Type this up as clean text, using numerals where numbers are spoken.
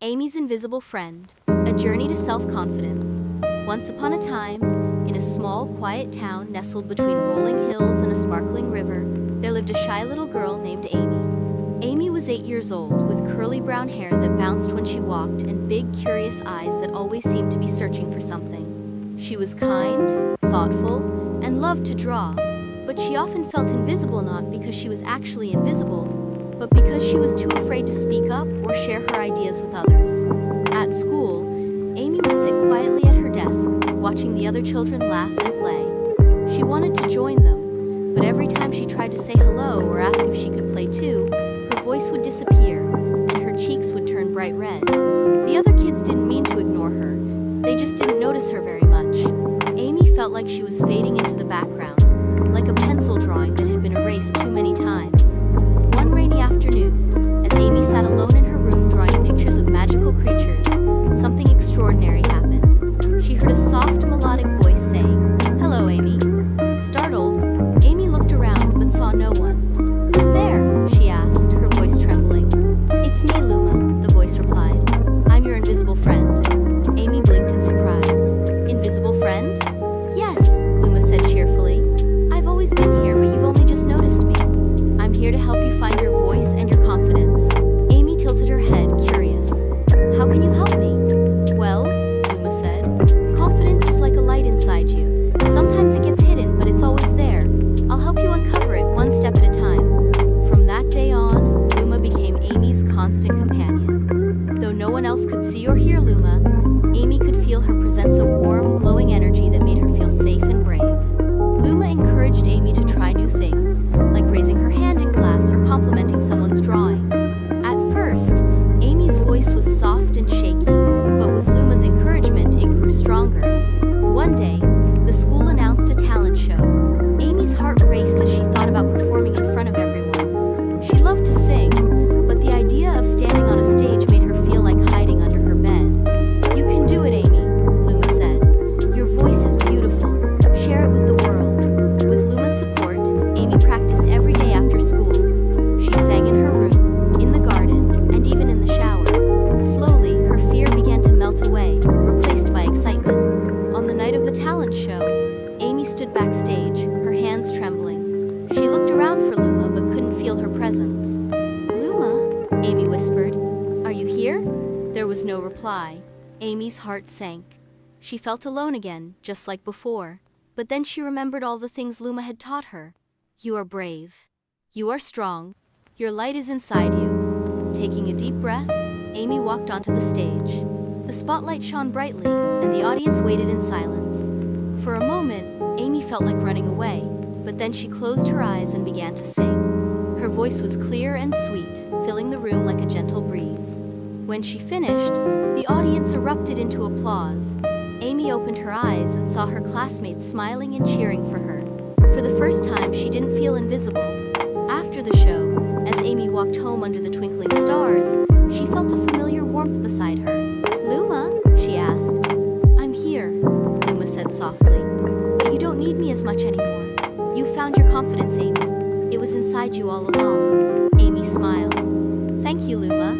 Amy's Invisible Friend, a journey to self-confidence. Once upon a time, in a small, quiet town nestled between rolling hills and a sparkling river, there lived a shy little girl named Amy. Amy was 8 years old, with curly brown hair that bounced when she walked and big, curious eyes that always seemed to be searching for something. She was kind, thoughtful, and loved to draw, but she often felt invisible, not because she was actually invisible, but because she was too afraid to speak up or share her ideas with others. At school, Amy would sit quietly at her desk, watching the other children laugh and play. She wanted to join them, but every time she tried to say hello or ask if she could play too, her voice would disappear, and her cheeks would turn bright red. The other kids didn't mean to ignore her, they just didn't notice her very much. Amy felt like she was fading into the background, like a pencil drawing that had been erased too many times. One rainy afternoon, as Amy sat alone in her room drawing pictures of magical creatures, something extraordinary happened. She heard a soft, melodic voice saying, "Hello, Amy." Startled, Amy looked around but saw no one. "Who's there?" she asked, her voice trembling. "It's me, Luma," the voice replied. "I'm your invisible friend." Amy blinked in surprise. "Invisible friend?" "Yes," Luma said cheerfully. "I've always been here, but you've only just noticed me. I'm here to help you find your voice and your confidence." Amy tilted her head, curious. "How can you help me?" "Well," Luma said, "confidence is like a light inside you. Sometimes it gets hidden, but it's always there. I'll help you uncover it one step at a time." From that day on, Luma became Amy's constant companion. Though no one else could see or hear Luma, Amy could feel her presence, a warm, glowing energy that made her feel safe and brave. Luma encouraged Amy to try new things, like raising her hand in class or complimenting someone's drawing. At first, Amy's voice was soft and shaky, but with Luma's encouragement, it grew stronger. One day, the school announced a talent show. Amy's heart raced as she thought about performing in front of everyone. She loved to sing, but the idea of standing on a stage made her feel like hiding under her bed. "You can do it, Amy," Luma said. "Your voice is beautiful. Share it with the world." With Luma's support, Amy practiced every day after school. She sang in her room, in the garden, and even in the shower. Slowly, her fear began to melt away, replaced by excitement. On the night of the talent show, Amy stood backstage, her hands trembling. She looked around for Luma but couldn't feel her presence. "Luma," Amy whispered, "are you here?" There was no reply. Amy's heart sank. She felt alone again, just like before. But then she remembered all the things Luma had taught her. "You are brave. You are strong. Your light is inside you." Taking a deep breath, Amy walked onto the stage. The spotlight shone brightly, and the audience waited in silence. For a moment, Amy felt like running away, but then she closed her eyes and began to sing. Her voice was clear and sweet, filling the room like a gentle breeze. When she finished, the audience erupted into applause. Amy opened her eyes and saw her classmates smiling and cheering for her. For the first time, she didn't feel invisible. After the show, as Amy walked home under the twinkling stars, she felt a familiar warmth beside her. "Luma?" she asked. "I'm here," Luma said softly. "But you don't need me as much anymore. You found your confidence, Amy. It was inside you all along." Amy smiled. "Thank you, Luma."